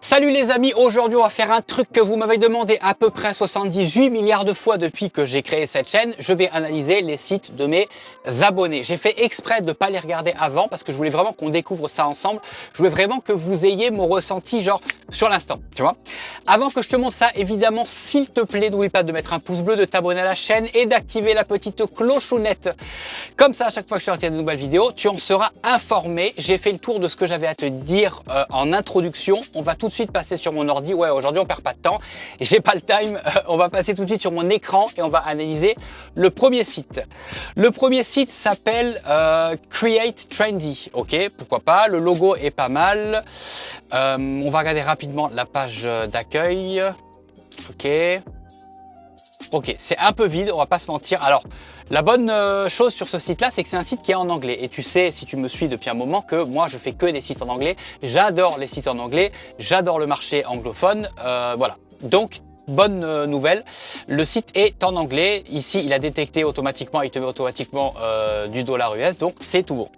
Salut les amis, aujourd'hui on va faire un truc que vous m'avez demandé à peu près 78 milliards de fois depuis que j'ai créé cette chaîne. Je vais analyser les sites de mes abonnés. J'ai fait exprès de ne pas les regarder avant parce que je voulais vraiment qu'on découvre ça ensemble. Je voulais vraiment que vous ayez mon ressenti genre sur l'instant, tu vois. Avant que je te montre ça, évidemment, s'il te plaît, n'oublie pas de mettre un pouce bleu, de t'abonner à la chaîne et d'activer la petite clochonnette. Comme ça, à chaque fois que je sortirai de nouvelles vidéos, tu en seras informé. J'ai fait le tour de ce que j'avais à te dire en introduction. On va tout de suite passer sur mon ordi. Ouais, aujourd'hui on perd pas de temps. J'ai pas le time. On va passer tout de suite sur mon écran et on va analyser le premier site. Le premier site s'appelle Create Trendy. Ok, pourquoi pas. Le logo est pas mal. On va regarder rapidement la page d'accueil. Ok, c'est un peu vide, on va pas se mentir. Alors, la bonne chose sur ce site-là, c'est que c'est un site qui est en anglais. Et tu sais, si tu me suis depuis un moment, que moi, je fais que des sites en anglais. J'adore les sites en anglais, j'adore le marché anglophone. Voilà, donc bonne nouvelle, le site est en anglais. Ici, il a détecté automatiquement, il te met automatiquement du dollar US, donc c'est tout bon.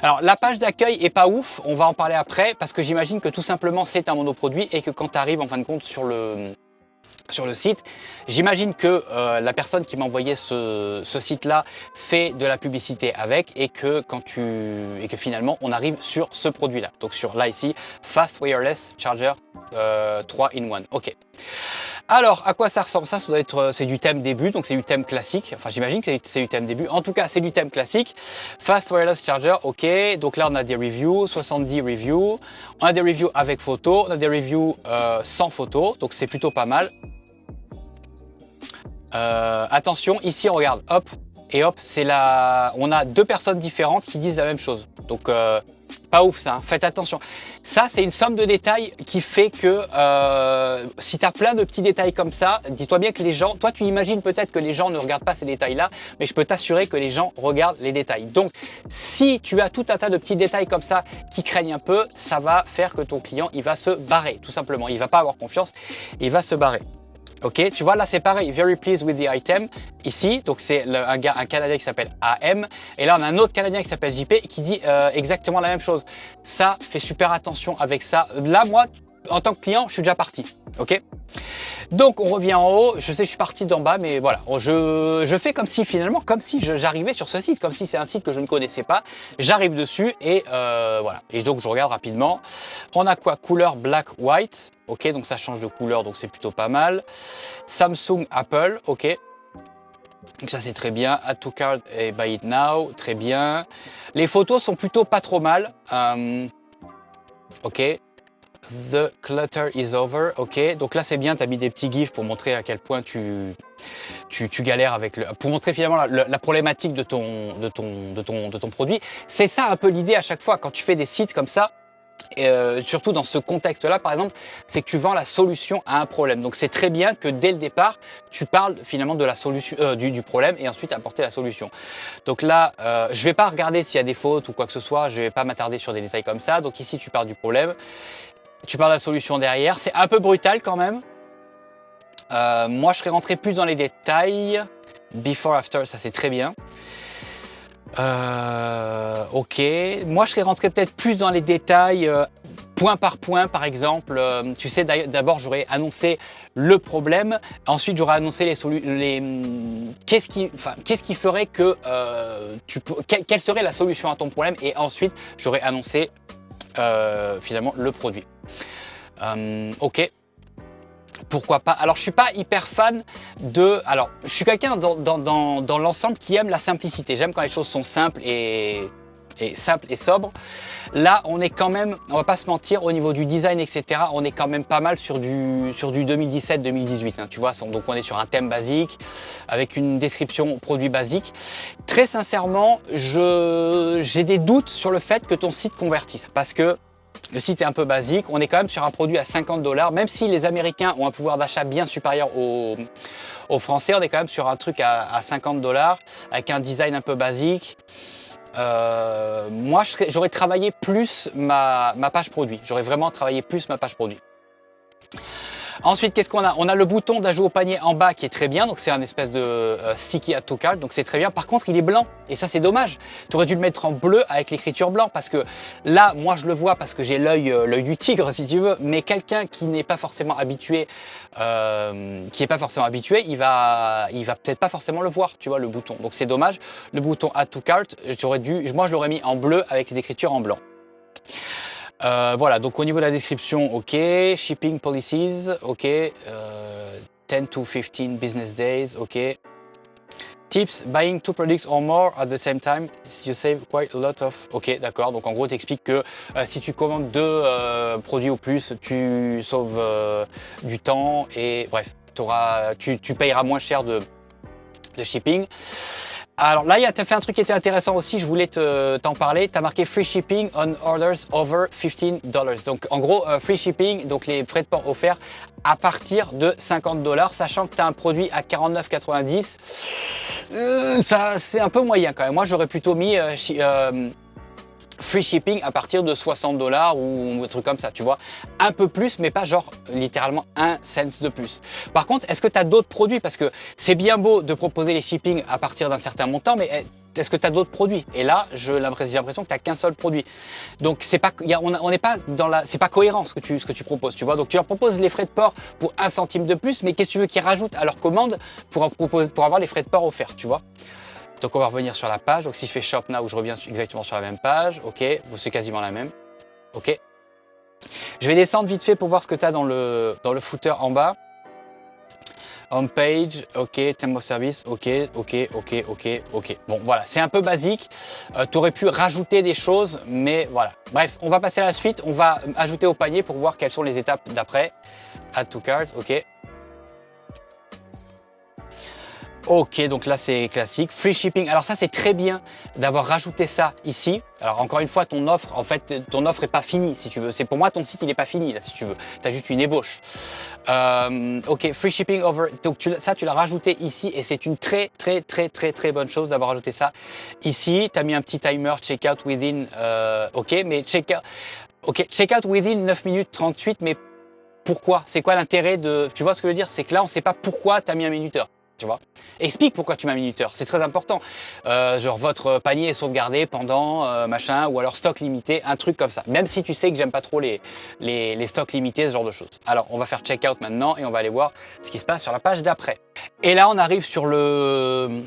Alors, la page d'accueil est pas ouf, on va en parler après, parce que j'imagine que tout simplement, c'est un monoproduit et que quand tu arrives en fin de compte sur le site, j'imagine que la personne qui m'a envoyé ce site-là fait de la publicité avec et que finalement on arrive sur ce produit-là. Donc sur là ici, Fast Wireless Charger 3 in 1. Ok. Alors, à quoi ça ressemble? Ça doit être, c'est du thème début, donc c'est du thème classique. Enfin, j'imagine que c'est du thème début. En tout cas, c'est du thème classique. Fast Wireless Charger, ok. Donc là, on a des reviews, 70 reviews. On a des reviews avec photo, on a des reviews sans photo, donc c'est plutôt pas mal. Attention, ici, on regarde, hop, et hop, on a deux personnes différentes qui disent la même chose. Donc, pas ouf ça, hein. Faites attention. Ça, c'est une somme de détails qui fait que si tu as plein de petits détails comme ça, dis-toi bien que les gens, toi tu imagines peut-être que les gens ne regardent pas ces détails-là, mais je peux t'assurer que les gens regardent les détails. Donc, si tu as tout un tas de petits détails comme ça qui craignent un peu, ça va faire que ton client, il va se barrer, tout simplement. Il va pas avoir confiance, il va se barrer. Ok, tu vois là c'est pareil, very pleased with the item ici, donc c'est un Canadien qui s'appelle AM et là on a un autre Canadien qui s'appelle JP qui dit exactement la même chose. Ça, fais super attention avec ça. Là moi, en tant que client, je suis déjà parti, ok. Donc on revient en haut, je sais je suis parti d'en bas mais voilà, je fais comme si finalement, comme si j'arrivais sur ce site, comme si c'est un site que je ne connaissais pas, j'arrive dessus et voilà. Et donc je regarde rapidement, on a quoi? Couleur black white, ok, donc ça change de couleur donc c'est plutôt pas mal. Samsung, Apple, ok. Donc ça c'est très bien, add to cart et buy it now, très bien. Les photos sont plutôt pas trop mal, ok. The clutter is over, ok. Donc là c'est bien, tu as mis des petits gifs pour montrer à quel point tu galères avec pour montrer finalement la problématique de ton produit. C'est ça un peu l'idée à chaque fois quand tu fais des sites comme ça. Surtout dans ce contexte-là, par exemple, c'est que tu vends la solution à un problème. Donc c'est très bien que dès le départ, tu parles finalement de la solution, du problème et ensuite apporter la solution. Donc là, je vais pas regarder s'il y a des fautes ou quoi que ce soit, je vais pas m'attarder sur des détails comme ça. Donc ici, tu parles du problème, tu parles de la solution derrière. C'est un peu brutal quand même. Moi, je serais rentré plus dans les détails. Before, after, ça c'est très bien. Ok, moi je serais rentré peut-être plus dans les détails, point par point par exemple. Tu sais, d'abord j'aurais annoncé le problème, ensuite j'aurais annoncé qu'est-ce qui ferait que quelle serait la solution à ton problème, et ensuite j'aurais annoncé finalement le produit. Ok. Pourquoi pas? Alors je suis pas hyper fan alors je suis quelqu'un dans l'ensemble qui aime la simplicité. J'aime quand les choses sont simples et sobres. Là on est quand même, on va pas se mentir, au niveau du design etc, on est quand même pas mal sur du 2017-2018 hein, tu vois. Donc on est sur un thème basique avec une description produit basique. Très sincèrement, j'ai des doutes sur le fait que ton site convertisse, parce que le site est un peu basique, on est quand même sur un produit à 50 $, même si les Américains ont un pouvoir d'achat bien supérieur aux Français, on est quand même sur un truc à 50 $, avec un design un peu basique. Moi, j'aurais travaillé plus ma page produit, j'aurais vraiment travaillé plus ma page produit. Ensuite, qu'est-ce qu'on a? On a le bouton d'ajout au panier en bas qui est très bien, donc c'est un espèce de sticky add to cart, donc c'est très bien. Par contre, il est blanc et ça c'est dommage. Tu aurais dû le mettre en bleu avec l'écriture blanc parce que là, moi je le vois parce que j'ai l'œil du tigre si tu veux, mais quelqu'un qui n'est pas forcément habitué, il va peut-être pas forcément le voir, tu vois, le bouton. Donc c'est dommage. Le bouton add to cart, moi je l'aurais mis en bleu avec l'écriture en blanc. Voilà, donc au niveau de la description, ok, shipping policies, ok, 10 to 15 business days, ok. Tips, buying 2 products or more at the same time, you save quite a lot of... Ok, d'accord, donc en gros, t'expliques que si tu commandes 2 produits ou plus, tu sauves du temps et bref, tu payeras moins cher de shipping. Alors là, tu as fait un truc qui était intéressant aussi, je voulais t'en parler. Tu as marqué free shipping on orders over $15. Donc en gros, free shipping, donc les frais de port offerts à partir de $50, sachant que tu as un produit à 49,90. Ça, c'est un peu moyen quand même. Moi, j'aurais plutôt mis free shipping à partir de $60 ou un truc comme ça, tu vois. Un peu plus, mais pas genre littéralement 1 cent de plus. Par contre, est-ce que tu as d'autres produits? Parce que c'est bien beau de proposer les shipping à partir d'un certain montant, mais est-ce que tu as d'autres produits? Et là, j'ai l'impression que tu n'as qu'un seul produit. Donc, c'est pas, on n'est pas dans la, c'est pas cohérent ce que tu proposes, tu vois. Donc, tu leur proposes les frais de port pour 1 centime de plus, mais qu'est-ce que tu veux qu'ils rajoutent à leur commande pour avoir les frais de port offerts, tu vois? Donc on va revenir sur la page. Donc si je fais Shop Now, je reviens exactement sur la même page. Ok, c'est quasiment la même. Ok. Je vais descendre vite fait pour voir ce que tu as dans le footer en bas. Home page, ok, theme of service, ok. Bon voilà, c'est un peu basique. Tu aurais pu rajouter des choses, mais voilà. Bref, on va passer à la suite. On va ajouter au panier pour voir quelles sont les étapes d'après. Add to cart, ok. Ok, donc là c'est classique. Free shipping, alors ça c'est très bien d'avoir rajouté ça ici. Alors encore une fois, ton offre est pas finie si tu veux. C'est pour moi ton site il est pas fini là si tu veux. Tu as juste une ébauche. Ok, free shipping over. Donc ça tu l'as rajouté ici et c'est une très bonne chose d'avoir rajouté ça ici. Tu as mis un petit timer checkout within. Ok, mais checkout within 9 minutes 38. Mais pourquoi? C'est quoi l'intérêt de. Tu vois ce que je veux dire? C'est que là on sait pas pourquoi tu as mis un minuteur. Tu vois, explique pourquoi tu mets un minuteur, c'est très important. Genre votre panier est sauvegardé pendant machin, ou alors stock limité, un truc comme ça. Même si tu sais que j'aime pas trop les stocks limités, ce genre de choses. Alors on va faire checkout maintenant et on va aller voir ce qui se passe sur la page d'après. Et là on arrive sur le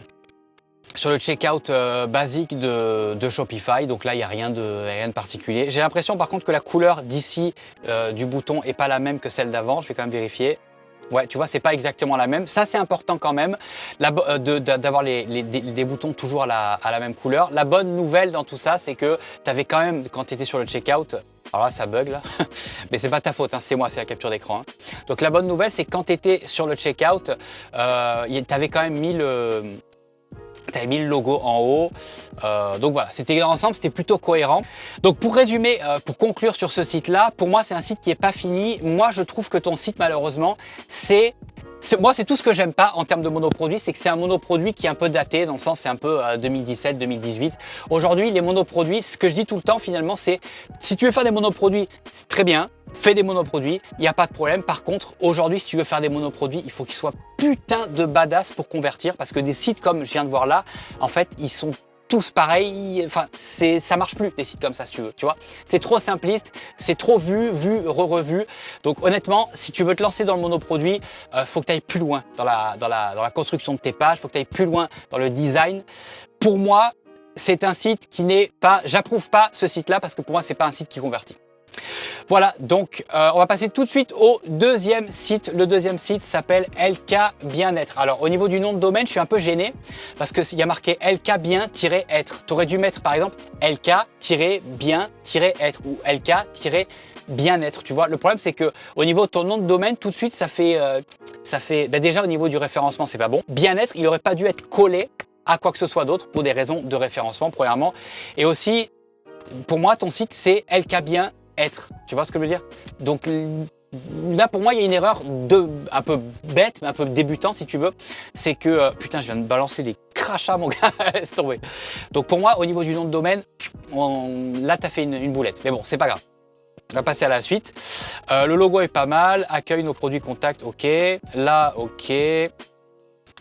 checkout basique de Shopify. Donc là il n'y a rien de particulier. J'ai l'impression par contre que la couleur d'ici du bouton est pas la même que celle d'avant. Je vais quand même vérifier. Ouais, tu vois, c'est pas exactement la même. Ça, c'est important quand même d'avoir des boutons toujours à la même couleur. La bonne nouvelle dans tout ça, c'est que tu avais quand même, quand tu étais sur le checkout, alors là, ça bug là, mais c'est pas ta faute, hein, c'est moi, c'est la capture d'écran. Hein. Donc la bonne nouvelle, c'est que quand tu étais sur le checkout, tu avais quand même mis T'avais mis le logo en haut, donc voilà, c'était ensemble, c'était plutôt cohérent. Donc pour résumer, pour conclure sur ce site-là, pour moi c'est un site qui n'est pas fini. Moi je trouve que ton site malheureusement, c'est tout ce que j'aime pas en termes de monoproduits, c'est que c'est un monoproduit qui est un peu daté, dans le sens c'est un peu 2017-2018. Aujourd'hui les monoproduits, ce que je dis tout le temps finalement, c'est si tu veux faire des monoproduits, c'est très bien. Fais des monoproduits, il n'y a pas de problème. Par contre, aujourd'hui, si tu veux faire des monoproduits, il faut qu'ils soient putain de badass pour convertir. Parce que des sites comme je viens de voir là, en fait, ils sont tous pareils. Enfin, ça marche plus, des sites comme ça, si tu veux. Tu vois, c'est trop simpliste, c'est trop vu, revu. Donc honnêtement, si tu veux te lancer dans le monoproduit, faut que tu ailles plus loin dans la construction de tes pages, faut que tu ailles plus loin dans le design. Pour moi, c'est un site qui n'est pas... J'approuve pas ce site-là parce que pour moi, c'est pas un site qui convertit. Voilà, donc on va passer tout de suite au deuxième site. Le deuxième site s'appelle LK Bien-être. Alors au niveau du nom de domaine, je suis un peu gêné parce qu'il y a marqué LK Bien-être. Tu aurais dû mettre par exemple LK-Bien-être ou LK-Bien-être. Tu vois, le problème c'est que au niveau de ton nom de domaine, tout de suite ça fait déjà au niveau du référencement, c'est pas bon. Bien-être, il n'aurait pas dû être collé à quoi que ce soit d'autre pour des raisons de référencement premièrement. Et aussi, pour moi, ton site c'est LK Bien-être. Tu vois ce que je veux dire? Donc là, pour moi, il y a une erreur un peu bête, un peu débutant, si tu veux. C'est que, putain, je viens de balancer des crachats, mon gars, laisse tomber. Donc pour moi, au niveau du nom de domaine, là, tu as fait une boulette. Mais bon, c'est pas grave. On va passer à la suite. Le logo est pas mal. Accueille nos produits contact, ok. Là, ok.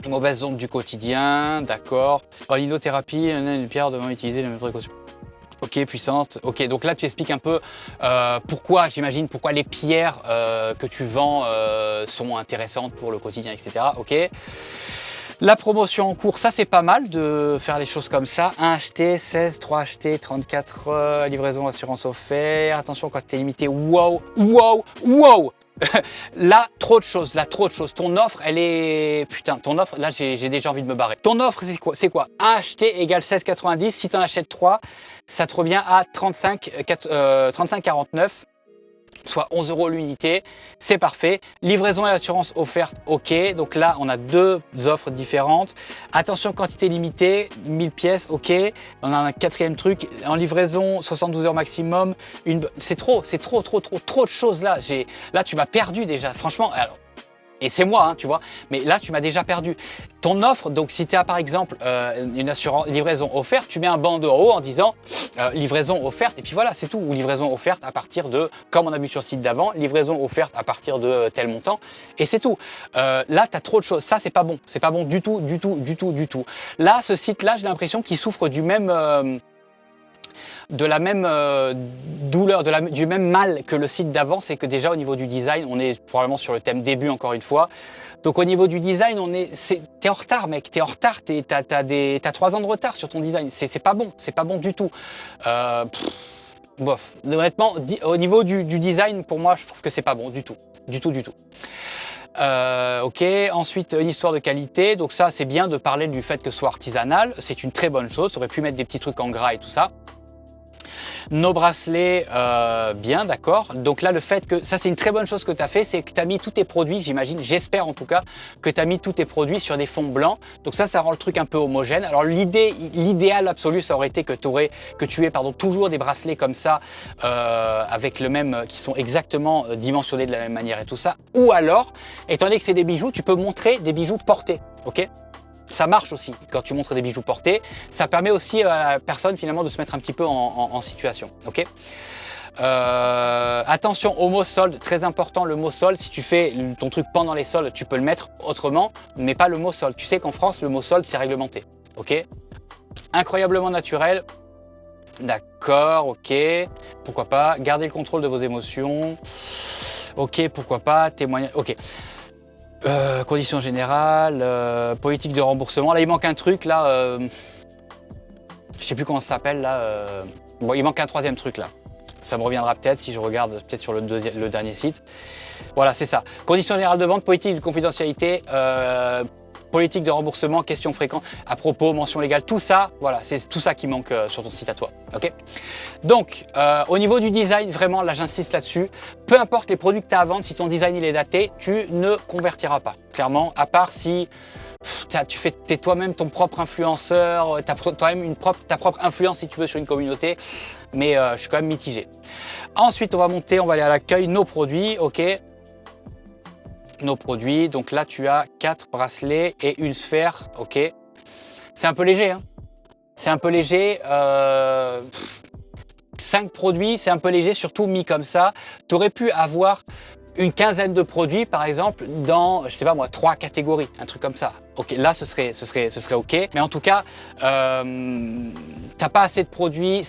Mauvaise onde du quotidien, d'accord. Linothérapie, une pierre devant utiliser les mêmes précautions. Ok, puissante. Ok, donc là tu expliques un peu pourquoi, j'imagine, pourquoi les pierres que tu vends sont intéressantes pour le quotidien, etc. Ok. La promotion en cours, ça c'est pas mal de faire les choses comme ça. 1 acheté, 16, 3 achetés, 34 livraison, assurance offerte. Attention quand t'es limité. Wow, wow, wow. Là, trop de choses, Ton offre, elle est... Putain, ton offre, là, j'ai déjà envie de me barrer. Ton offre, c'est quoi? 1 acheté égale 16,90. Si tu en achètes 3, ça te revient à 35,49. Soit 11 € l'unité, c'est parfait. Livraison et assurance offerte, ok. Donc là, on a 2 offres différentes. Attention, quantité limitée, 1000 pièces, ok. On a un 4e truc, en livraison, 72 heures maximum. C'est trop de choses là. Là, tu m'as perdu déjà, franchement. Alors, et c'est moi, hein, tu vois, mais là, tu m'as déjà perdu. Ton offre, donc si tu as par exemple une assurance livraison offerte, tu mets un bandeau en disant livraison offerte, et puis voilà, c'est tout. Ou livraison offerte à partir de, comme on a vu sur le site d'avant, livraison offerte à partir de tel montant, et c'est tout. Là, tu as trop de choses. Ça, c'est pas bon. C'est pas bon du tout. Là, ce site-là, j'ai l'impression qu'il souffre du même... de la même douleur, du même mal que le site d'avant, c'est que déjà au niveau du design, on est probablement sur le thème début encore une fois. Donc au niveau du design, t'es en retard mec, t'es en retard, t'as 3 ans de retard sur ton design, c'est pas bon du tout. Bof, honnêtement, au niveau du design, pour moi, je trouve que c'est pas bon du tout. Ok, ensuite une histoire de qualité, donc ça c'est bien de parler du fait que ce soit artisanal, c'est une très bonne chose, tu aurais pu mettre des petits trucs en gras et tout ça. Nos bracelets, bien, d'accord. Donc là, le fait que, ça c'est une très bonne chose que tu as fait, c'est que tu as mis tous tes produits, j'imagine, j'espère en tout cas, que tu as mis tous tes produits sur des fonds blancs. Donc ça rend le truc un peu homogène. Alors l'idéal absolu, ça aurait été que tu aies toujours des bracelets comme ça, avec le même, qui sont exactement dimensionnés de la même manière et tout ça. Ou alors, étant donné que c'est des bijoux, tu peux montrer des bijoux portés, ok ? Ça marche aussi quand tu montres des bijoux portés. Ça permet aussi à la personne finalement de se mettre un petit peu en situation. Ok. Attention au mot solde, très important le mot solde. Si tu fais ton truc pendant les soldes, tu peux le mettre autrement, mais pas le mot solde. Tu sais qu'en France, le mot solde c'est réglementé. Ok. Incroyablement naturel. D'accord, ok. Pourquoi pas. Gardez le contrôle de vos émotions. Ok, pourquoi pas. Témoignage. Ok. Conditions générales, politique de remboursement. Là, il manque un truc, là. Je sais plus comment ça s'appelle, là. Bon, il manque un 3e truc, là. Ça me reviendra peut-être si je regarde peut-être sur le dernier site. Voilà, c'est ça. Conditions générales de vente, politique de confidentialité, politique de remboursement, questions fréquentes, à propos, mention légale, tout ça, voilà, c'est tout ça qui manque sur ton site à toi. Ok. Donc, au niveau du design, vraiment, là, j'insiste là-dessus. Peu importe les produits que tu as à vendre, si ton design il est daté, tu ne convertiras pas. Clairement, à part si t'es toi-même ton propre influenceur, t'as toi-même ta propre influence si tu veux sur une communauté, mais je suis quand même mitigé. Ensuite, on va aller à l'accueil, nos produits, ok. Nos produits, donc là tu as 4 bracelets et une sphère, ok. C'est un peu léger, hein. C'est un peu léger. 5 produits, c'est un peu léger, surtout mis comme ça. Tu aurais pu avoir une quinzaine de produits, par exemple, dans, je sais pas moi, 3 catégories, un truc comme ça. Ok, là, ce serait ok. Mais en tout cas, t'as pas assez de produits.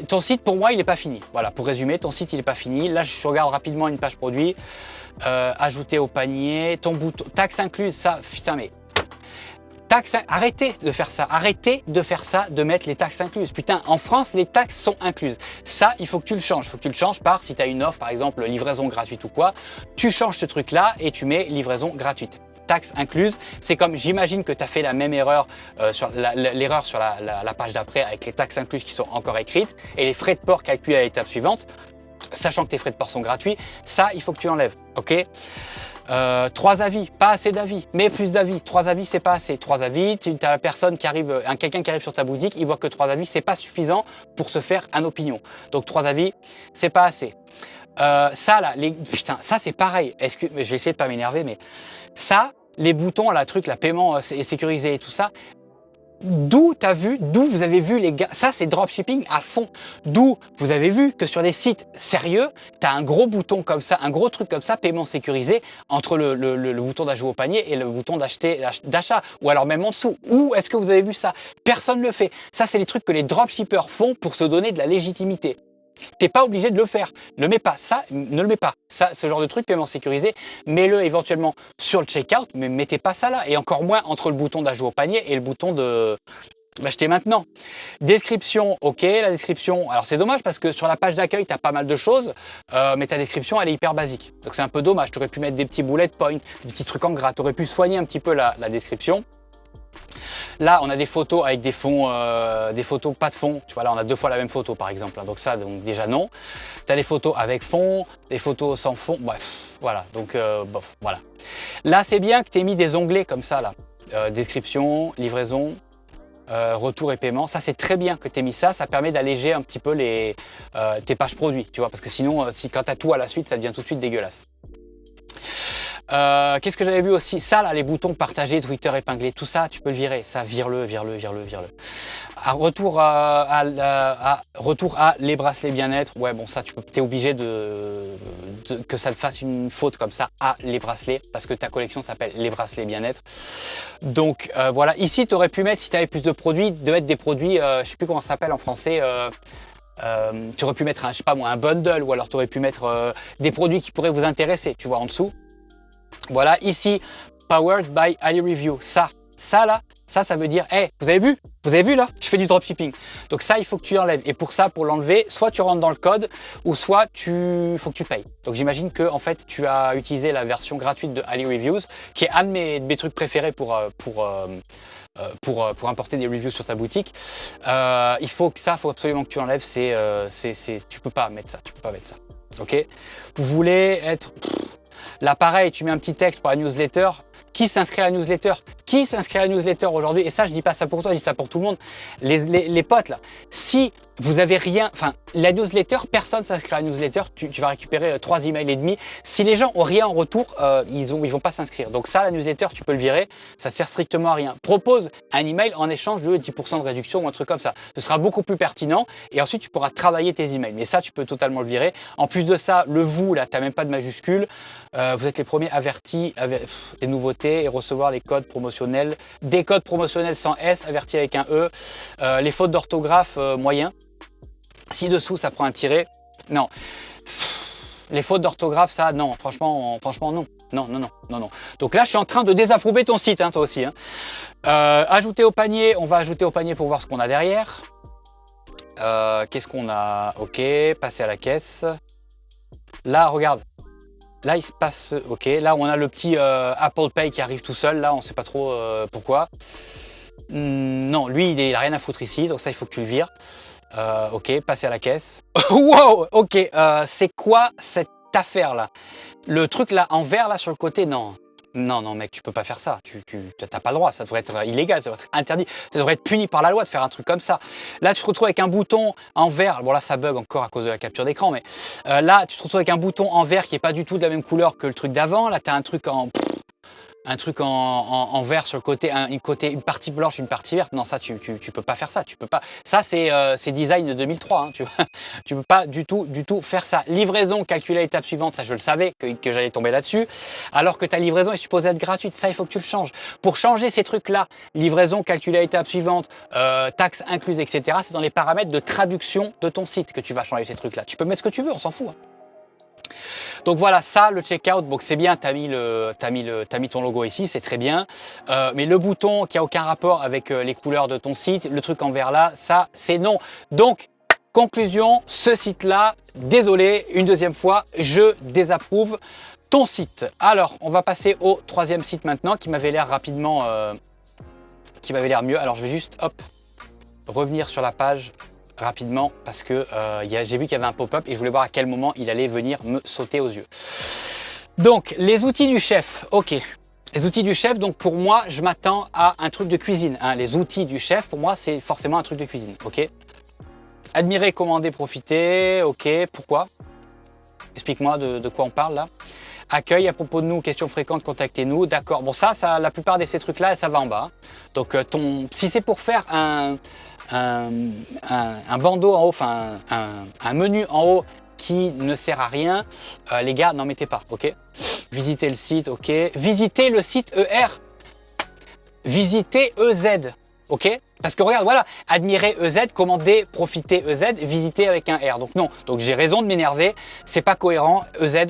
Ton site, pour moi, il n'est pas fini. Voilà, pour résumer, ton site, il n'est pas fini. Là, je regarde rapidement une page produit. Ajouter au panier, ton bouton, taxe incluse, ça, putain, mais... Arrêtez de faire ça, de mettre les taxes incluses. Putain, en France, les taxes sont incluses. Ça, il faut que tu le changes. Il faut que tu le changes par, si tu as une offre, par exemple, livraison gratuite ou quoi, tu changes ce truc-là et tu mets livraison gratuite. Taxes incluses, c'est comme, j'imagine que tu as fait la même erreur sur l'erreur sur la page d'après avec les taxes incluses qui sont encore écrites et les frais de port calculés à l'étape suivante, sachant que tes frais de port sont gratuits. Ça, il faut que tu l'enlèves, ok ? 3 avis, pas assez d'avis, mais plus d'avis. 3 avis, c'est pas assez. 3 avis, tu as la personne qui arrive, quelqu'un qui arrive sur ta boutique, il voit que 3 avis, c'est pas suffisant pour se faire une opinion. Donc 3 avis, c'est pas assez. Ça là, putain, ça c'est pareil. Je vais essayer de pas m'énerver, mais ça, les boutons, la paiement sécurisé et tout ça. D'où vous avez vu les gars, ça c'est dropshipping à fond. D'où vous avez vu que sur des sites sérieux, tu as un gros bouton comme ça, un gros truc comme ça, paiement sécurisé, entre le bouton d'ajout au panier et le bouton d'achat, ou alors même en dessous. Où est-ce que vous avez vu ça? Personne ne le fait. Ça, c'est les trucs que les dropshippers font pour se donner de la légitimité. T'es pas obligé de le faire. Ne le mets pas. Ça, ne le mets pas. Ça, ce genre de truc, paiement sécurisé, mets-le éventuellement sur le checkout, mais mettez pas ça là. Et encore moins entre le bouton d'ajout au panier et le bouton d'acheter maintenant. Description, ok. La description, alors c'est dommage parce que sur la page d'accueil, tu as pas mal de choses, mais ta description, elle est hyper basique. Donc c'est un peu dommage. Tu aurais pu mettre des petits bullet points, des petits trucs en gras. Tu aurais pu soigner un petit peu la description. Là, on a des photos avec des fonds, des photos pas de fond. Tu vois, là, on a 2 fois la même photo, par exemple. Donc ça, donc déjà non. Tu as des photos avec fond, des photos sans fond. Bref, voilà. Donc, bof, voilà. Là, c'est bien que tu aies mis des onglets comme ça, là. Description, livraison, retour et paiement. Ça, c'est très bien que tu aies mis ça. Ça permet d'alléger un petit peu tes pages produits, tu vois. Parce que sinon, quand tu as tout à la suite, ça devient tout de suite dégueulasse. Qu'est-ce que j'avais vu aussi? Ça là, les boutons partagés, Twitter épinglé, tout ça, tu peux le virer. Ça, vire-le. Retour à les bracelets bien-être. Ouais, bon, ça, t'es obligé que ça te fasse une faute comme ça à les bracelets, parce que ta collection s'appelle les bracelets bien-être. Donc voilà, ici, tu aurais pu mettre, si tu avais plus de produits, de mettre des produits, je sais plus comment ça s'appelle en français. Tu aurais pu mettre je sais pas moi, un bundle, ou alors tu aurais pu mettre des produits qui pourraient vous intéresser, tu vois, en dessous. Voilà, ici, Powered by Ali Review. Ça là, ça veut dire, hey, vous avez vu là, je fais du dropshipping. Donc ça, il faut que tu enlèves. Et pour ça, pour l'enlever, soit tu rentres dans le code, ou soit faut que tu payes. Donc j'imagine que en fait, tu as utilisé la version gratuite de Ali Reviews, qui est un de mes trucs préférés pour importer des reviews sur ta boutique. Faut absolument que tu enlèves. Tu peux pas mettre ça. Ok. Vous voulez être là, pareil, tu mets un petit texte pour la newsletter. Qui s'inscrit à la newsletter? Qui s'inscrit à la newsletter aujourd'hui? Et ça, je dis pas ça pour toi, je dis ça pour tout le monde. Les potes, là, si vous avez rien, enfin, la newsletter, personne s'inscrit à la newsletter, tu vas récupérer 3 emails et demi. Si les gens ont rien en retour, ils vont pas s'inscrire. Donc ça, la newsletter, tu peux le virer, ça sert strictement à rien. Propose un email en échange de 10% de réduction ou un truc comme ça. Ce sera beaucoup plus pertinent et ensuite, tu pourras travailler tes emails. Mais ça, tu peux totalement le virer. En plus de ça, le vous, là, tu n'as même pas de majuscule. Vous êtes les premiers avertis des nouveautés et recevoir les codes promotionnels, des codes promotionnels sans S, avertis avec un E, les fautes d'orthographe moyen. Ci-dessous, ça prend un tiret. Non. Les fautes d'orthographe, ça, non. Franchement, non. Non. Donc là, je suis en train de désapprouver ton site, hein, toi aussi. Hein. Ajouter au panier. On va ajouter au panier pour voir ce qu'on a derrière. Qu'est-ce qu'on a? Ok, passer à la caisse. Là, regarde. Là, il se passe... Ok, là, on a le petit Apple Pay qui arrive tout seul. Là, on ne sait pas trop pourquoi. Non, lui, il n'a rien à foutre ici. Donc ça, il faut que tu le vires. Ok, passer à la caisse. Wow, ok, c'est quoi cette affaire-là? Le truc là, en vert, là, sur le côté, non. Non, mec, tu peux pas faire ça. Tu n'as pas le droit. Ça devrait être illégal, ça devrait être interdit. Ça devrait être puni par la loi de faire un truc comme ça. Là, tu te retrouves avec un bouton en vert. Bon, là, ça bug encore à cause de la capture d'écran, mais là, tu te retrouves avec un bouton en vert qui est pas du tout de la même couleur que le truc d'avant. Là, tu as un truc en vert sur le côté, une partie blanche, une partie verte. Non, ça, tu peux pas faire ça. Tu peux pas. Ça, c'est design de 2003. Hein, tu peux pas du tout faire ça. Livraison, calculer l'étape suivante. Ça, je le savais que j'allais tomber là-dessus. Alors que ta livraison est supposée être gratuite. Ça, il faut que tu le changes. Pour changer ces trucs-là, livraison, calculer l'étape suivante, taxes incluses, etc. C'est dans les paramètres de traduction de ton site que tu vas changer ces trucs-là. Tu peux mettre ce que tu veux, on s'en fout. Hein. Donc voilà, ça, le checkout, bon, c'est bien, t'as mis ton logo ici, c'est très bien. Mais le bouton qui a aucun rapport avec les couleurs de ton site, le truc en vert là, ça, c'est non. Donc, conclusion, ce site-là, désolé, une deuxième fois, je désapprouve ton site. Alors, on va passer au 3e site maintenant, qui m'avait l'air rapidement, qui m'avait l'air mieux. Alors, je vais juste, hop, revenir sur la page rapidement parce que j'ai vu qu'il y avait un pop-up et je voulais voir à quel moment il allait venir me sauter aux yeux. Donc, les outils du chef, ok. Les outils du chef, donc pour moi, je m'attends à un truc de cuisine. Hein. Les outils du chef, pour moi, c'est forcément un truc de cuisine, ok. Admirer, commander, profiter, ok. Pourquoi? Explique-moi de quoi on parle là. Accueil à propos de nous, questions fréquentes, contactez-nous. D'accord. Bon, ça, la plupart de ces trucs-là, ça va en bas. Donc, si c'est pour faire un bandeau en haut, enfin, un menu en haut qui ne sert à rien, les gars, n'en mettez pas, ok? Visitez le site, ok? Visitez le site ER. Visitez EZ, ok? Parce que regarde, voilà, admirer EZ, commander, profiter EZ, visiter avec un R. Donc non, donc j'ai raison de m'énerver, c'est pas cohérent. EZ,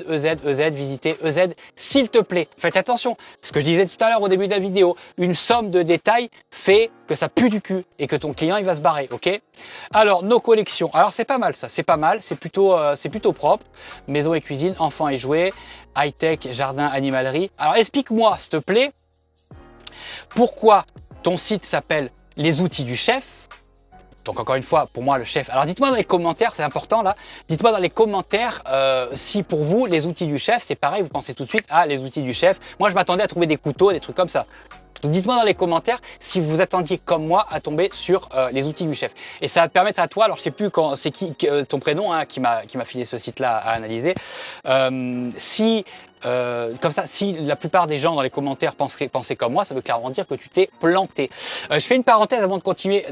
visiter EZ, s'il te plaît. Faites attention, ce que je disais tout à l'heure au début de la vidéo, une somme de détails fait que ça pue du cul et que ton client il va se barrer, ok? Alors, nos collections, alors c'est pas mal ça, c'est pas mal, c'est plutôt propre. Maison et cuisine, enfants et jouets, high-tech, jardin, animalerie. Alors explique-moi, s'il te plaît, pourquoi ton site s'appelle les outils du chef. Donc encore une fois, pour moi, le chef. Alors dites-moi dans les commentaires, c'est important là. Dites-moi dans les commentaires si pour vous, les outils du chef, c'est pareil, vous pensez tout de suite à les outils du chef. Moi, je m'attendais à trouver des couteaux, des trucs comme ça. Donc dites-moi dans les commentaires si vous attendiez comme moi à tomber sur les outils du chef. Et ça va te permettre à toi, alors je sais plus quand c'est qui ton prénom hein, qui m'a filé ce site-là à analyser. Comme ça, si la plupart des gens dans les commentaires pensaient comme moi, ça veut clairement dire que tu t'es planté. Je fais une parenthèse avant de continuer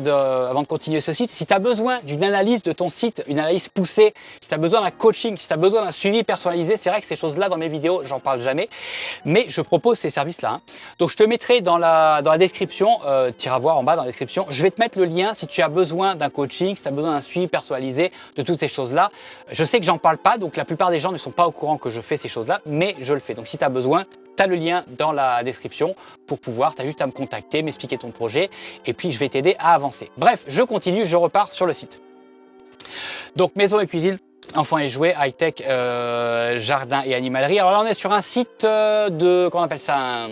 ce site. Si tu as besoin d'une analyse de ton site, une analyse poussée, si tu as besoin d'un coaching, si tu as besoin d'un suivi personnalisé, c'est vrai que ces choses-là dans mes vidéos, j'en parle jamais, mais je propose ces services-là. Hein. Donc je te mettrai dans la description, tu iras voir en bas dans la description, je vais te mettre le lien si tu as besoin d'un coaching, si tu as besoin d'un suivi personnalisé, de toutes ces choses-là. Je sais que j'en parle pas, donc la plupart des gens ne sont pas au courant que je fais ces choses-là, mais je le fais. Donc si tu as besoin, tu as le lien dans la description pour pouvoir, tu as juste à me contacter, m'expliquer ton projet et puis je vais t'aider à avancer. Bref, je continue, je repars sur le site. Donc maison et cuisine, enfants et jouets, high-tech, jardin et animalerie. Alors là on est sur un site comment on appelle ça,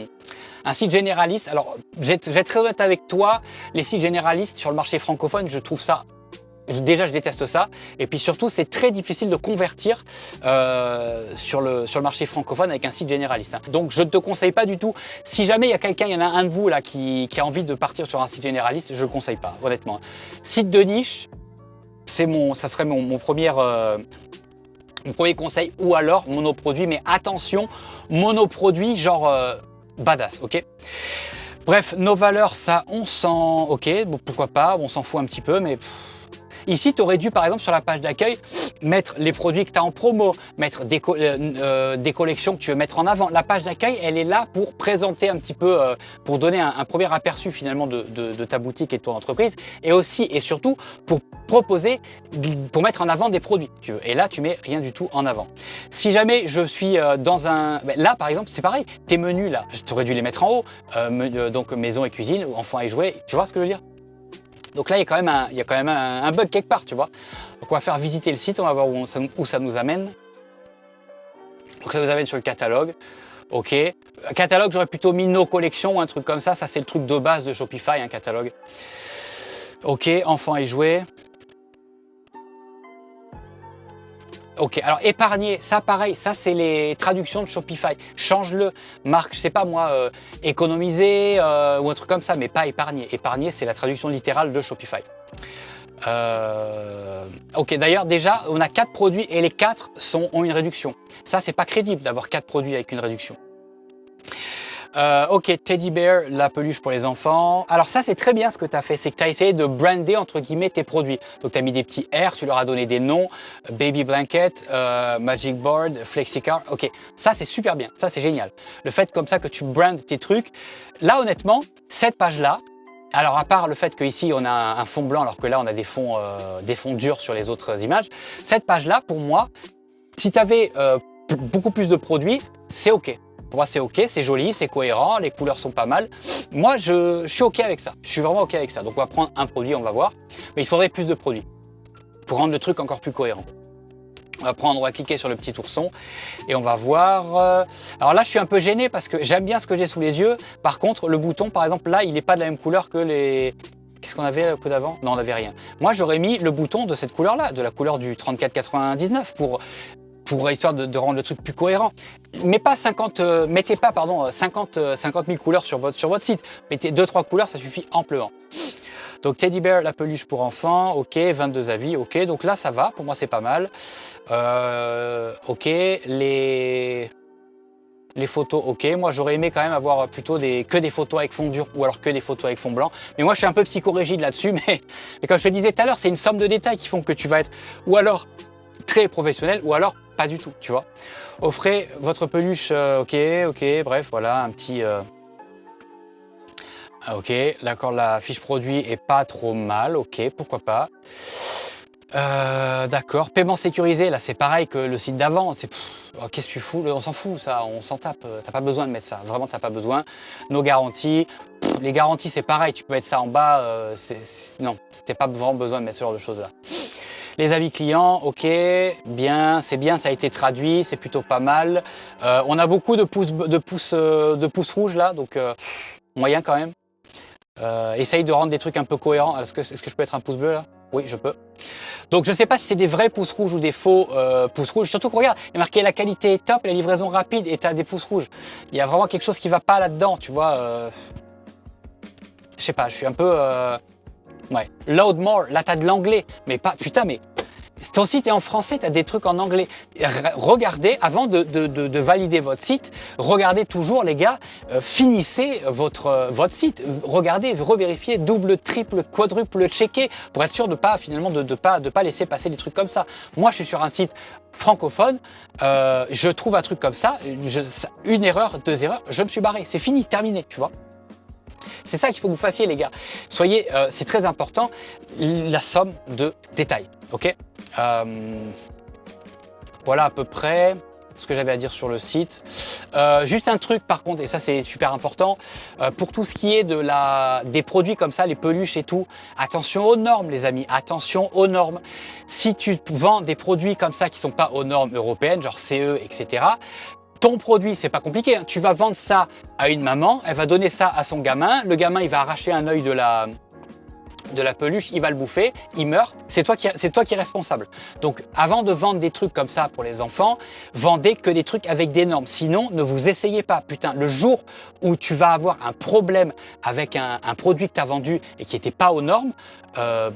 un site généraliste. Alors je vais être très honnête avec toi, les sites généralistes sur le marché francophone, je trouve ça déjà, je déteste ça. Et puis surtout, c'est très difficile de convertir sur le marché francophone avec un site généraliste. Hein. Donc, je ne te conseille pas du tout. Si jamais il y a quelqu'un, il y en a un de vous là qui a envie de partir sur un site généraliste, je ne le conseille pas, honnêtement. Site de niche, ça serait mon premier conseil. Ou alors monoproduit. Mais attention, monoproduit genre badass, ok? Bref, nos valeurs, ça, on s'en... Ok, bon, pourquoi pas, on s'en fout un petit peu, mais... Ici, tu aurais dû, par exemple, sur la page d'accueil, mettre les produits que tu as en promo, mettre des collections que tu veux mettre en avant. La page d'accueil, elle est là pour présenter un petit peu, pour donner un premier aperçu finalement de ta boutique et de ton entreprise, et aussi et surtout pour proposer, pour mettre en avant des produits. Tu veux. Et là, tu mets rien du tout en avant. Si jamais je suis dans un... Là, par exemple, c'est pareil, tes menus, là, tu aurais dû les mettre en haut, donc maison et cuisine, ou enfants et jouets, tu vois ce que je veux dire? Donc là, il y a quand même un bug quelque part, tu vois. Donc on va faire visiter le site, on va voir où ça nous amène. Donc ça nous amène sur le catalogue. Ok. Catalogue, j'aurais plutôt mis nos collections ou un truc comme ça. Ça, c'est le truc de base de Shopify, un catalogue. Ok, enfants et jouets. Ok, alors épargner, ça pareil, ça c'est les traductions de Shopify. Change-le, marque, je sais pas moi, économiser ou un truc comme ça, mais pas épargner. Épargner, c'est la traduction littérale de Shopify. Ok, d'ailleurs déjà, on a 4 produits et les 4 ont une réduction. Ça, c'est pas crédible d'avoir 4 produits avec une réduction. Ok, Teddy Bear, la peluche pour les enfants. Alors ça, c'est très bien ce que tu as fait. C'est que tu as essayé de brander, entre guillemets, tes produits. Donc, tu as mis des petits R, tu leur as donné des noms. Baby Blanket, Magic Board, FlexiCar. Ok, ça, c'est super bien. Ça, c'est génial. Le fait comme ça que tu brandes tes trucs. Là, honnêtement, cette page-là, alors à part le fait qu'ici, on a un fond blanc, alors que là, on a des fonds durs sur les autres images. Cette page-là, pour moi, si tu avais beaucoup plus de produits, c'est OK. Pour moi, c'est OK, c'est joli, c'est cohérent, les couleurs sont pas mal. Moi, je suis OK avec ça. Je suis vraiment OK avec ça. Donc, on va prendre un produit, on va voir. Mais il faudrait plus de produits pour rendre le truc encore plus cohérent. On va cliquer sur le petit ourson et on va voir. Alors là, je suis un peu gêné parce que j'aime bien ce que j'ai sous les yeux. Par contre, le bouton, par exemple, là, il n'est pas de la même couleur que les... Qu'est-ce qu'on avait le coup d'avant? Non, on n'avait rien. Moi, j'aurais mis le bouton de cette couleur-là, de la couleur du 34,99 pour histoire de rendre le truc plus cohérent. Mais pas 50, mettez pas 50 000 couleurs sur votre site. Mettez 2-3 couleurs, ça suffit amplement. Donc Teddy Bear, la peluche pour enfants, ok, 22 avis, ok, donc là ça va, pour moi c'est pas mal. Ok, les les photos, ok. Moi, j'aurais aimé quand même avoir plutôt que des photos avec fond dur ou alors que des photos avec fond blanc. Mais moi, je suis un peu psychorigide là-dessus. Mais comme je te disais tout à l'heure, c'est une somme de détails qui font que tu vas être ou alors très professionnel ou alors pas du tout, tu vois. Offrez votre peluche, ok, bref, voilà, un petit... ok, d'accord, la fiche produit est pas trop mal, ok, pourquoi pas. D'accord, paiement sécurisé, là c'est pareil que le site d'avant, c'est qu'est-ce que tu fous, on s'en fout ça, on s'en tape, t'as pas besoin de mettre ça, vraiment t'as pas besoin. Nos garanties, les garanties c'est pareil, tu peux mettre ça en bas, non, t'as pas vraiment besoin de mettre ce genre de choses là. Les avis clients, ok, bien, c'est bien, ça a été traduit, c'est plutôt pas mal. On a beaucoup de pouces rouges là, donc moyen quand même. Essaye de rendre des trucs un peu cohérents. Est-ce que je peux être un pouce bleu là? Oui, je peux. Donc je ne sais pas si c'est des vrais pouces rouges ou des faux pouces rouges. Surtout que regarde, il y a marqué la qualité est top, la livraison rapide et tu as des pouces rouges. Il y a vraiment quelque chose qui ne va pas là-dedans, tu vois. Je sais pas, je suis un peu... ouais, load more, là tu as de l'anglais. Mais pas... Putain, mais... Ton site est en français, tu as des trucs en anglais. Regardez, avant de valider votre site, regardez toujours les gars, finissez votre site. Regardez, revérifiez, double, triple, quadruple, checker pour être sûr de pas finalement de pas laisser passer des trucs comme ça. Moi je suis sur un site francophone, je trouve un truc comme ça, une erreur, deux erreurs, je me suis barré, c'est fini, terminé, tu vois. C'est ça qu'il faut que vous fassiez les gars. Soyez, c'est très important, la somme de détails, ok. Voilà à peu près ce que j'avais à dire sur le site. Juste un truc par contre, et ça c'est super important, pour tout ce qui est des produits comme ça, les peluches et tout, attention aux normes les amis, attention aux normes. Si tu vends des produits comme ça qui sont pas aux normes européennes, genre CE, etc., ton produit, c'est pas compliqué, hein. Tu vas vendre ça à une maman, elle va donner ça à son gamin, le gamin il va arracher un œil de la peluche, il va le bouffer, il meurt, c'est toi qui es responsable. Donc avant de vendre des trucs comme ça pour les enfants, vendez que des trucs avec des normes. Sinon, ne vous essayez pas. Putain, le jour où tu vas avoir un problème avec un produit que tu as vendu et qui n'était pas aux normes,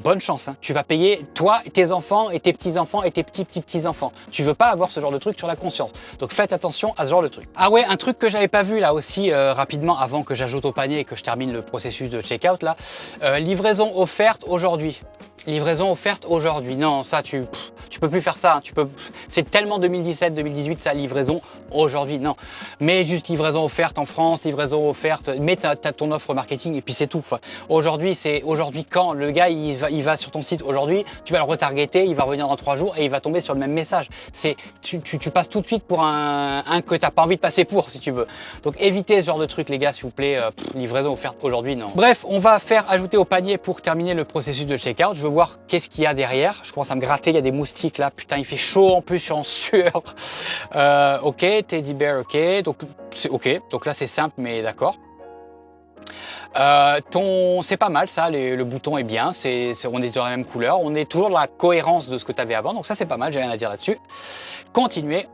bonne chance. Hein. Tu vas payer, toi, tes enfants et tes petits-enfants et tes petits-petits-enfants. Tu veux pas avoir ce genre de truc sur la conscience. Donc faites attention à ce genre de truc. Ah ouais, un truc que j'avais pas vu là aussi rapidement avant que j'ajoute au panier et que je termine le processus de checkout là. Livraison offerte aujourd'hui. Livraison offerte aujourd'hui. Non, ça tu peux plus faire ça. Hein. C'est tellement 2017, 2018 ça livraison aujourd'hui. Non, mais juste livraison offerte en France, livraison offerte. Mets t'as ton offre marketing et puis c'est tout. Enfin, aujourd'hui c'est aujourd'hui quand le gars il va sur ton site aujourd'hui, tu vas le retargeter, il va revenir dans 3 jours et il va tomber sur le même message. C'est tu passes tout de suite pour un que t'as pas envie de passer pour si tu veux. Donc évitez ce genre de truc les gars s'il vous plaît. Livraison offerte aujourd'hui non. Bref, on va faire ajouter au panier pour terminer le processus de checkout. Je veux voir qu'est-ce qu'il y a derrière. Je commence à me gratter, il y a des moustiques là. Putain, il fait chaud en plus, je suis en sueur. Ok, Teddy Bear, ok. Donc c'est ok. Donc là c'est simple mais d'accord. C'est pas mal ça, le bouton est bien, on est dans la même couleur, on est toujours dans la cohérence de ce que tu avais avant, donc ça c'est pas mal, j'ai rien à dire là-dessus. Continuez.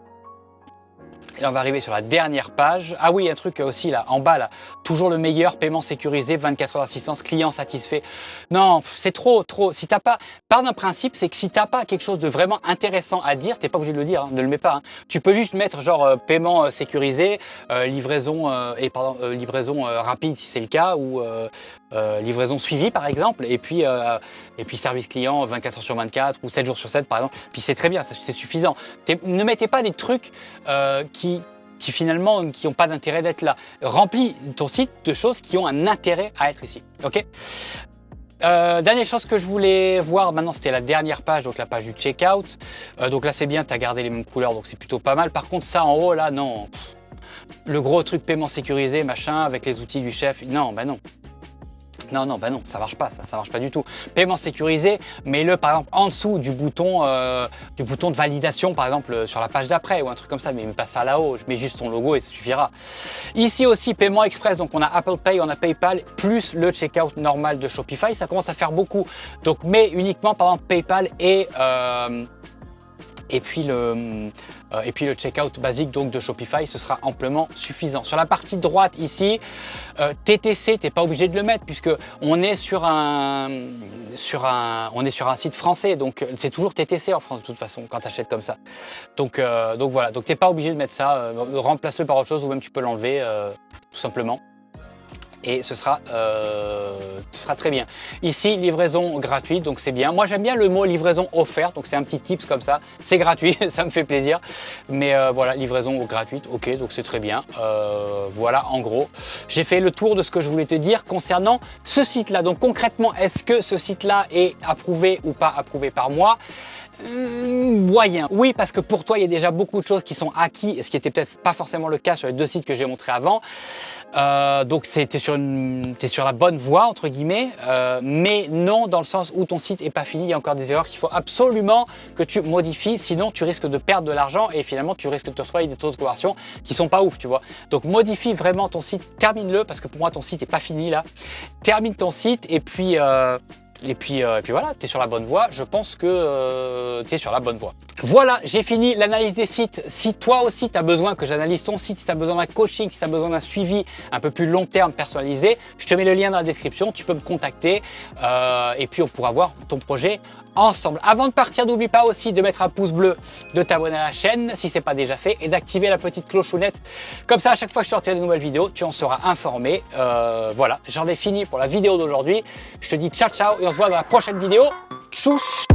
Et là, on va arriver sur la dernière page. Ah oui, un truc aussi là, en bas là, toujours le meilleur, paiement sécurisé, 24 heures d'assistance, client satisfait. Non, c'est trop. Si t'as pas, part d'un principe, c'est que si t'as pas quelque chose de vraiment intéressant à dire, t'es pas obligé de le dire, hein, ne le mets pas. Hein. Tu peux juste mettre genre paiement sécurisé, livraison livraison rapide si c'est le cas, ou livraison suivie par exemple, et puis service client 24 heures sur 24 ou 7 jours sur 7 par exemple. Puis c'est très bien, c'est suffisant. Ne mettez pas des trucs qui finalement n'ont pas d'intérêt d'être là. Remplis ton site de choses qui ont un intérêt à être ici. Ok. Dernière chose que je voulais voir maintenant, c'était la dernière page, donc la page du checkout. Donc là c'est bien, tu as gardé les mêmes couleurs, donc c'est plutôt pas mal. Par contre ça en haut là, non. Le gros truc paiement sécurisé, machin, avec les outils du chef, non, bah non. Non, bah non, ça marche pas, ça marche pas du tout. Paiement sécurisé, mets-le par exemple en dessous du bouton de validation, par exemple sur la page d'après ou un truc comme ça, mais mets pas ça là-haut, je mets juste ton logo et ça suffira. Ici aussi, paiement express, donc on a Apple Pay, on a PayPal, plus le checkout normal de Shopify, ça commence à faire beaucoup. Donc mets uniquement par exemple PayPal et puis et puis le checkout basique donc de Shopify, ce sera amplement suffisant. Sur la partie droite ici, TTC, tu n'es pas obligé de le mettre puisque on est sur un site français, donc c'est toujours TTC en France de toute façon quand tu achètes comme ça. Donc voilà, donc tu n'es pas obligé de mettre ça, remplace-le par autre chose ou même tu peux l'enlever tout simplement. Et ce sera très bien. Ici, livraison gratuite, donc c'est bien. Moi, j'aime bien le mot livraison offerte, donc c'est un petit tips comme ça. C'est gratuit, ça me fait plaisir. Mais voilà, livraison gratuite, ok, donc c'est très bien. Voilà, en gros, j'ai fait le tour de ce que je voulais te dire concernant ce site-là. Donc concrètement, est-ce que ce site-là est approuvé ou pas approuvé par moi ? Moyen. Oui, parce que pour toi, il y a déjà beaucoup de choses qui sont acquis, ce qui n'était peut-être pas forcément le cas sur les deux sites que j'ai montrés avant. Donc, t'es sur la bonne voie, entre guillemets, mais non dans le sens où ton site n'est pas fini. Il y a encore des erreurs qu'il faut absolument que tu modifies, sinon tu risques de perdre de l'argent et finalement tu risques de te retrouver avec des taux de conversion qui sont pas ouf, tu vois. Donc, modifie vraiment ton site, termine-le, parce que pour moi, ton site n'est pas fini là. Termine ton site et puis voilà, tu es sur la bonne voie. Je pense que tu es sur la bonne voie. Voilà, j'ai fini l'analyse des sites. Si toi aussi tu as besoin que j'analyse ton site, si tu as besoin d'un coaching, si tu as besoin d'un suivi un peu plus long terme personnalisé, je te mets le lien dans la description, tu peux me contacter et puis on pourra voir ton projet ensemble. Avant de partir, n'oublie pas aussi de mettre un pouce bleu, de t'abonner à la chaîne si ce n'est pas déjà fait et d'activer la petite clochonnette. Comme ça, à chaque fois que je sortirai de nouvelles vidéos, tu en seras informé. Voilà, j'en ai fini pour la vidéo d'aujourd'hui. Je te dis ciao ciao et on se voit dans la prochaine vidéo. Tchuss!